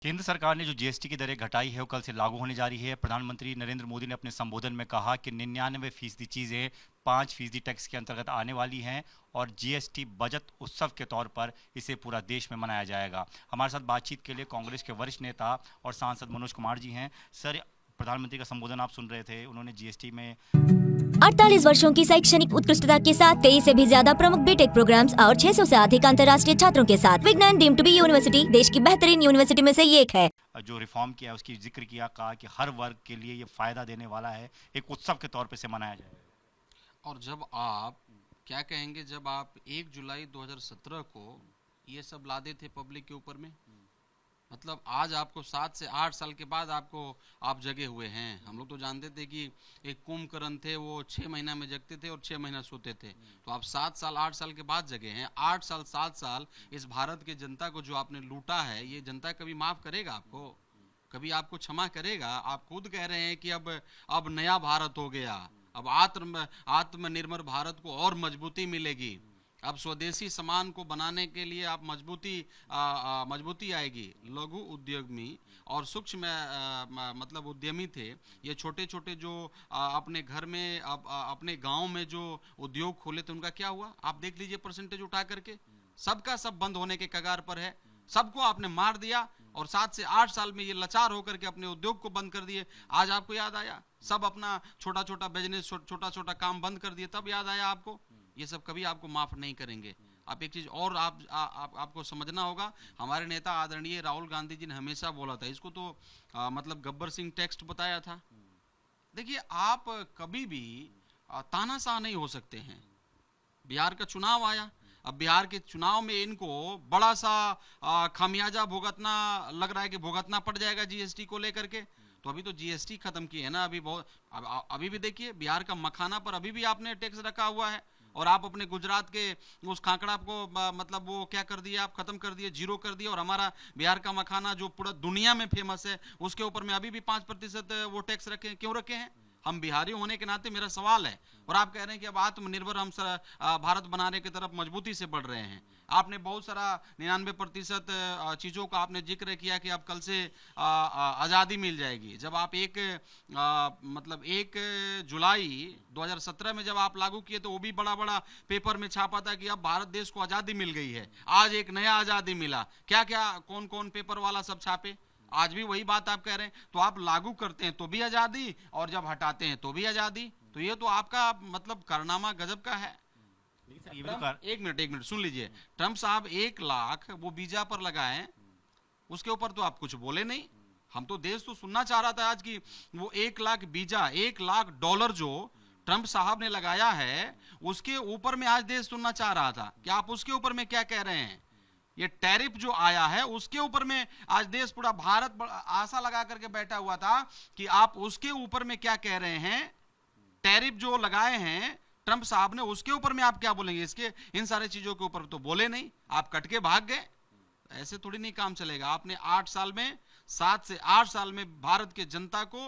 केंद्र सरकार ने जो जीएसटी की दरें घटाई है वो कल से लागू होने जा रही है। प्रधानमंत्री नरेंद्र मोदी ने अपने संबोधन में कहा कि 99% चीज़ें 5% टैक्स के अंतर्गत आने वाली हैं और जीएसटी बचत उत्सव के तौर पर इसे पूरा देश में मनाया जाएगा। हमारे साथ बातचीत के लिए कांग्रेस के वरिष्ठ नेता और सांसद मनोज कुमार जी हैं। सर, प्रधानमंत्री का संबोधन आप सुन रहे थे, उन्होंने जीएसटी में 48 वर्षों की शैक्षणिक उत्कृष्टता के साथ 23 से भी ज्यादा प्रमुख बीटेक प्रोग्राम्स और 600 से अधिक अंतर्राष्ट्रीय छात्रों के साथ विज्ञान डीम्ड टू बी यूनिवर्सिटी देश की बेहतरीन यूनिवर्सिटी में से एक है। जो रिफॉर्म किया है उसकी जिक्र किया, कहा कि हर वर्ग के लिए ये फायदा देने वाला है, एक उत्सव के तौर पर इसे मनाया जाएगा। और जब आप क्या कहेंगे, जब आप 1 जुलाई 2017 को ये सब लादे थे पब्लिक के ऊपर में, मतलब आज आपको 7 से 8 साल के बाद आप जगे हुए हैं। हम लोग तो जानते थे कि एक कुंभकर्ण थे, वो 6 महीना में जगते थे और 6 महीना सोते थे। तो आप 7 साल 8 साल के बाद जगे हैं। 8 साल 7 साल इस भारत के जनता को जो आपने लूटा है, ये जनता कभी माफ करेगा आपको? कभी आपको क्षमा करेगा? आप खुद कह रहे हैं कि अब नया भारत हो गया, अब आत्मनिर्भर भारत को और मजबूती मिलेगी, अब स्वदेशी सामान को बनाने के लिए आप मजबूती आएगी। लघु उद्यमी और सूक्ष्म मतलब उद्यमी थे, ये छोटे छोटे जो अपने घर में अपने गांव में जो उद्योग खोले थे, उनका क्या हुआ? आप देख लीजिए परसेंटेज उठा करके, सबका सब बंद होने के कगार पर है। सबको आपने मार दिया और 7 से 8 साल में ये लाचार होकर के अपने उद्योग को बंद कर दिए। आज आपको याद आया? सब अपना छोटा छोटा बिजनेस, छोटा छोटा काम बंद कर दिए, तब याद आया आपको? ये सब कभी आपको माफ नहीं करेंगे। आप एक चीज और आपको समझना होगा, हमारे नेता आदरणीय राहुल गांधी जी ने हमेशा बोला था, इसको तो मतलब गब्बर सिंह टेक्स्ट बताया था। देखिए, आप कभी भी तानाशाह नहीं हो सकते हैं। बिहार का चुनाव आया, अब बिहार के चुनाव में इनको बड़ा सा खामियाजा भुगतना लग रहा है कि भुगतना पड़ जाएगा जीएसटी को लेकर के। तो अभी तो जीएसटी खत्म की है ना, अभी भी देखिए बिहार का मखाना पर अभी भी आपने टैक्स रखा हुआ है, और आप अपने गुजरात के उस खाकड़ा को मतलब वो क्या कर दिया, आप खत्म कर दिए, जीरो कर दिया। और हमारा बिहार का मखाना जो पूरा दुनिया में फेमस है, उसके ऊपर में अभी भी 5% वो टैक्स रखे। क्यों रखे हैं? हम बिहारी होने के नाते मेरा सवाल है। और आप कह रहे हैं कि अब आत्मनिर्भर हम भारत बनाने की तरफ मजबूती से बढ़ रहे हैं। आपने बहुत सारा 99% चीज़ों का आपने जिक्र किया कि अब कल से आज़ादी मिल जाएगी। जब आप मतलब 1 जुलाई 2017 में जब आप लागू किए, तो वो भी बड़ा बड़ा पेपर में छापा था कि अब भारत देश को आज़ादी मिल गई है, आज एक नया आज़ादी मिला। क्या क्या कौन कौन पेपर वाला सब छापे? आज भी वही बात आप कह रहे हैं। तो आप लागू करते हैं तो भी आज़ादी, और जब हटाते हैं तो भी आज़ादी। तो ये तो आपका मतलब कारनामा गजब का है। एक मिनट सुन लीजिए। ट्रम्प साहब 1 लाख वो वीजा पर लगाए, उसके ऊपर तो आप कुछ बोले नहीं। हम तो देश तो सुनना चाह रहा था आज की वो 1 लाख वीजा, $1 लाख जो ट्रम्प साहब ने लगाया है, उसके ऊपर में आज देश सुनना चाह रहा था कि आप उसके ऊपर में क्या कह रहे हैं। ये टैरिफ जो आया है उसके ऊपर में आज देश, पूरा भारत आशा लगा करके बैठा हुआ था कि आप उसके ऊपर में क्या कह रहे हैं। टैरिफ जो लगाए हैं ट्रम्प साहब ने, उसके ऊपर में आप क्या बोलेंगे? इसके इन सारे चीजों के ऊपर तो बोले नहीं, आप कट के भाग गए। ऐसे थोड़ी नहीं काम चलेगा। आपने 8 साल में, 7 से 8 साल में भारत के जनता को,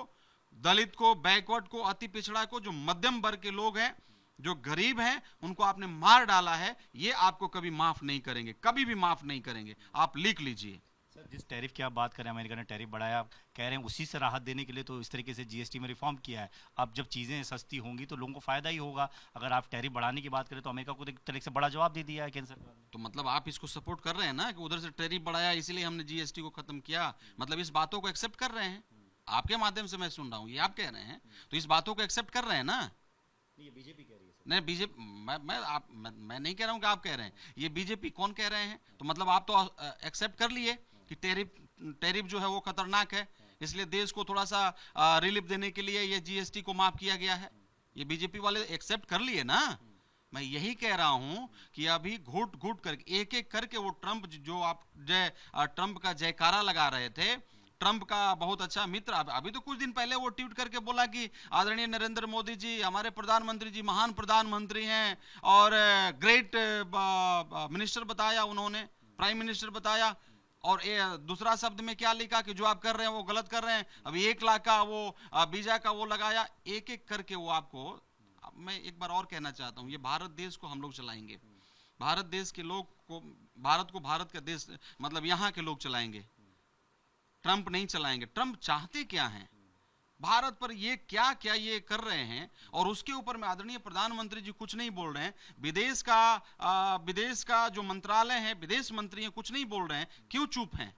दलित को, बैकवर्ड को, अति पिछड़ा को, जो मध्यम वर्ग के लोग हैं, जो गरीब हैं, उनको आपने मार डाला है। ये आपको कभी माफ नहीं करेंगे, कभी भी माफ नहीं करेंगे। आप लिख लीजिए। सर, जिस टैरिफ की आप बात करें, अमेरिका ने टैरिफ बढ़ाया, आप कह रहे हैं उसी से राहत देने के लिए तो इस तरीके से जीएसटी में रिफॉर्म किया है। अब जब चीज़ें सस्ती होंगी तो लोगों को फायदा ही होगा। अगर आप टैरिफ बढ़ाने की बात करें तो अमेरिका को एक तरीके से बड़ा जवाब दे दिया है केंद्र सरकार ने। तो मतलब आप इसको सपोर्ट कर रहे हैं ना कि उधर से टैरिफ बढ़ाया इसीलिए हमने जीएसटी को खत्म किया, मतलब इस बातों को एक्सेप्ट कर रहे हैं? आपके माध्यम से मैं सुन रहा हूँ, ये आप कह रहे हैं, तो इस बातों को एक्सेप्ट कर रहे हैं ना? ये बीजेपी कह रही है। नहीं, बीजेपी, मैं नहीं कह रहा हूँ कि आप कह रहे हैं, ये बीजेपी कौन कह रहे हैं? तो मतलब आप तो एक्सेप्ट कर लिए कि टैरिफ जो है वो खतरनाक है, इसलिए देश को थोड़ा सा रिलीफ देने के लिए ये जीएसटी को माफ किया गया है। ये बीजेपी वाले एक्सेप्ट कर लिए ना। मैं यही कह रहा हूं कि अभी घुट घुट करके, एक एक करके वो ट्रम्प जो आप ट्रम्प का जयकारा लगा रहे थे, ट्रम्प का बहुत अच्छा मित्र, अभी तो कुछ दिन पहले वो ट्वीट करके बोला कि आदरणीय नरेंद्र मोदी जी हमारे प्रधानमंत्री जी महान प्रधानमंत्री हैं, और ग्रेट मिनिस्टर बताया उन्होंने, प्राइम मिनिस्टर बताया। और दूसरा शब्द में क्या लिखा कि जो आप कर रहे हैं वो गलत कर रहे हैं। अभी 1 लाख का वो वीजा का वो लगाया। एक एक करके वो आपको, मैं एक बार और कहना चाहता हूँ, ये भारत देश को हम लोग चलाएंगे, भारत देश के लोग को, भारत को भारत का देश मतलब यहाँ के लोग चलाएंगे। ट्रंप नहीं चलाएंगे। ट्रंप चाहते क्या हैं, भारत पर ये क्या क्या ये कर रहे हैं, और उसके ऊपर में आदरणीय प्रधानमंत्री जी कुछ नहीं बोल रहे हैं। विदेश का जो मंत्रालय है, विदेश मंत्री हैं, कुछ नहीं बोल रहे हैं। क्यों चुप हैं?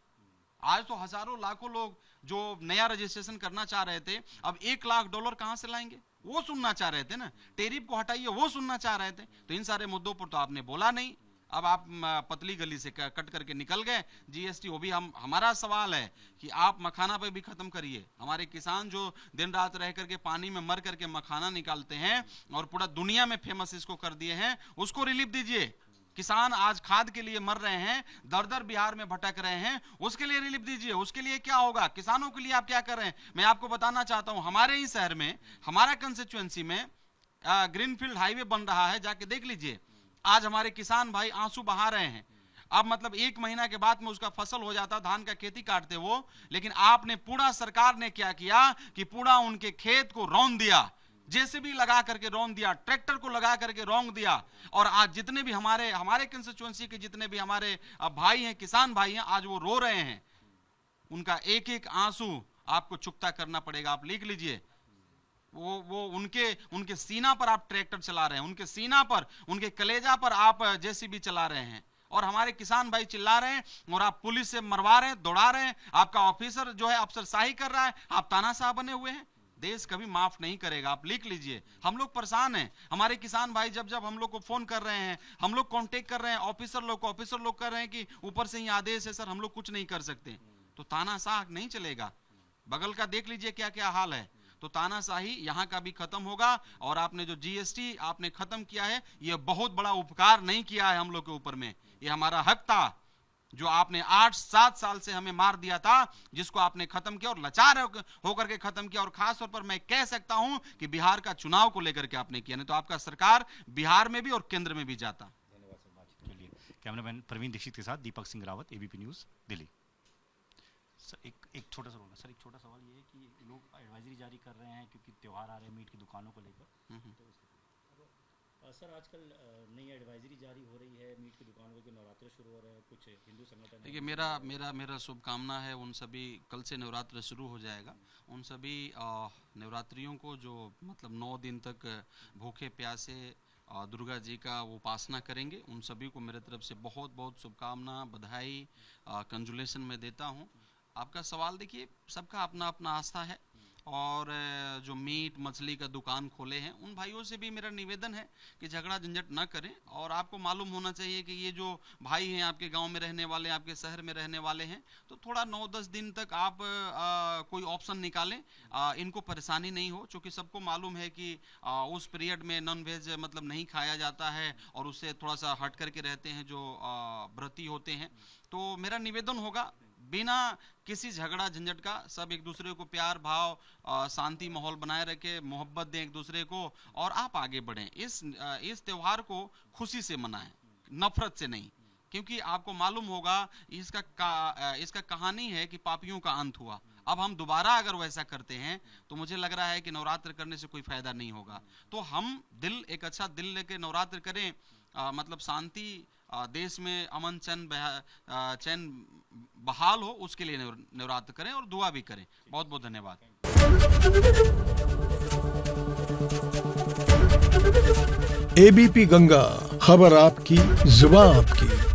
आज तो हजारों लाखों लोग जो नया रजिस्ट्रेशन करना चाह रहे थे, अब $1 लाख कहां से लाएंगे, वो सुनना चाह रहे थे ना। टेरिफ को हटाइए, वो सुनना चाह रहे थे। तो इन सारे मुद्दों पर तो आपने बोला नहीं। अब आप पतली गली से कट करके निकल गए। जीएसटी, वो भी हमारा सवाल है कि आप मखाना पे भी खत्म करिए। हमारे किसान जो दिन रात रह करके पानी में मर करके मखाना निकालते हैं और पूरा दुनिया में फेमस इसको कर दिए हैं, उसको रिलीफ दीजिए। किसान आज खाद के लिए मर रहे हैं, दर दर बिहार में भटक रहे हैं, उसके लिए रिलीफ दीजिए। उसके लिए क्या होगा, किसानों के लिए आप क्या कर रहे हैं? मैं आपको बताना चाहता हूं, हमारे ही शहर में, हमारा कंस्टिट्यूएंसी में ग्रीनफील्ड हाईवे बन रहा है, जाके देख लीजिए। आज हमारे किसान भाई आंसू बहा रहे हैं। अब मतलब 1 महीना के बाद में उसका फसल हो जाता, धान का खेती काटते वो, लेकिन आपने पूरा, सरकार ने क्या किया कि पूरा उनके खेत को रौंद दिया, जेसीबी लगा करके रौंद दिया, ट्रैक्टर को लगा करके रौंद दिया। और आज जितने भी हमारे कंस्टिट्यूएंसी के जितने भी हमारे भाई हैं, किसान भाई हैं, आज वो रो रहे हैं। उनका एक एक आंसू आपको चुकता करना पड़ेगा। आप लिख लीजिए, वो उनके सीना पर आप ट्रैक्टर चला रहे हैं, उनके सीना पर, उनके कलेजा पर आप जेसीबी चला रहे हैं, और हमारे किसान भाई चिल्ला रहे हैं, और आप पुलिस से मरवा रहे हैं, दौड़ा रहे हैं। आपका ऑफिसर जो है अफसरशाही कर रहा है, आप तानाशाह बने हुए हैं। देश कभी माफ नहीं करेगा। आप लिख लीजिए, हम लोग परेशान हैं। हमारे किसान भाई जब हम लोग को फोन कर रहे हैं, हम लोग कांटेक्ट कर रहे हैं ऑफिसर लोग कर रहे हैं कि ऊपर से ही आदेश है सर, हम लोग कुछ नहीं कर सकते। तो तानाशाह नहीं चलेगा। बगल का देख लीजिए क्या क्या हाल है। तो तानाशाही यहाँ का भी खत्म होगा। और आपने जो जीएसटी आपने खत्म किया है, ये बहुत बड़ा उपकार नहीं किया है हम लोग के ऊपर में। ये हमारा हक था जो आपने 8-7 साल से हमें मार दिया था, जिसको आपने खत्म किया, और लाचार होकर के खत्म किया। और खास तौर पर मैं कह सकता हूं कि बिहार का चुनाव को लेकर के आपने किया, नहीं तो आपका सरकार बिहार में भी और केंद्र में भी जाता। धन्यवाद सर बातचीत के लिए। कैमरामैन प्रवीण दीक्षित के साथ Deepak Singh Rawat, ABP news, Delhi. Sir एक छोटा सा रोना, सर एक छोटा सवाल ये है कि लोग एडवाइजरी जारी कर रहे हैं क्योंकि त्यौहार आ रहे हैं मीट की दुकानों को लेकर, तो सर आजकल नई एडवाइजरी जारी हो रही है मीट की दुकानों के, नवरात्र शुरू हो रहे हैं, कुछ हिंदू संगठन। देखिए, मेरा शुभकामना है उन सभी, कल से नवरात्र शुरू हो जाएगा, उन सभी नवरात्रियों को जो मतलब 9 दिन तक भूखे प्यासे दुर्गा जी का उपासना करेंगे, उन सभी को मेरे तरफ से बहुत बहुत शुभकामना, बधाई, कंजुलेशन में देता हूँ। आपका सवाल देखिए, सबका अपना अपना आस्था है, और जो मीट मछली का दुकान खोले हैं उन भाइयों से भी मेरा निवेदन है कि झगड़ा झंझट न करें। और आपको मालूम होना चाहिए कि ये जो भाई हैं आपके गांव में रहने वाले, आपके शहर में रहने वाले हैं, तो थोड़ा 9-10 दिन तक आप कोई ऑप्शन निकालें, इनको परेशानी नहीं हो। क्योंकि सबको मालूम है कि उस पीरियड में नॉन वेज मतलब नहीं खाया जाता है, और उससे थोड़ा सा हट करके रहते हैं जो व्रती होते हैं। तो मेरा निवेदन होगा, बिना किसी झगड़ा झंझट का सब एक दूसरे को प्यार भाव शांति माहौल बनाए रखे, मोहब्बत दें एक दूसरे को, और आप आगे बढ़ें। इस त्योहार को खुशी से मनाएं, नफरत से नहीं। क्योंकि आपको मालूम होगा इसका कहानी है कि पापियों का अंत हुआ। अब हम दोबारा अगर वैसा करते हैं तो मुझे लग रहा है कि नवरात्र करने से कोई फायदा नहीं होगा। तो हम एक अच्छा दिल लेके नवरात्र करें, मतलब शांति देश में अमन चैन बहाल हो, उसके लिए नवरात्र करें और दुआ भी करें। बहुत बहुत धन्यवाद। एबीपी गंगा, खबर आपकी, जुबान आपकी।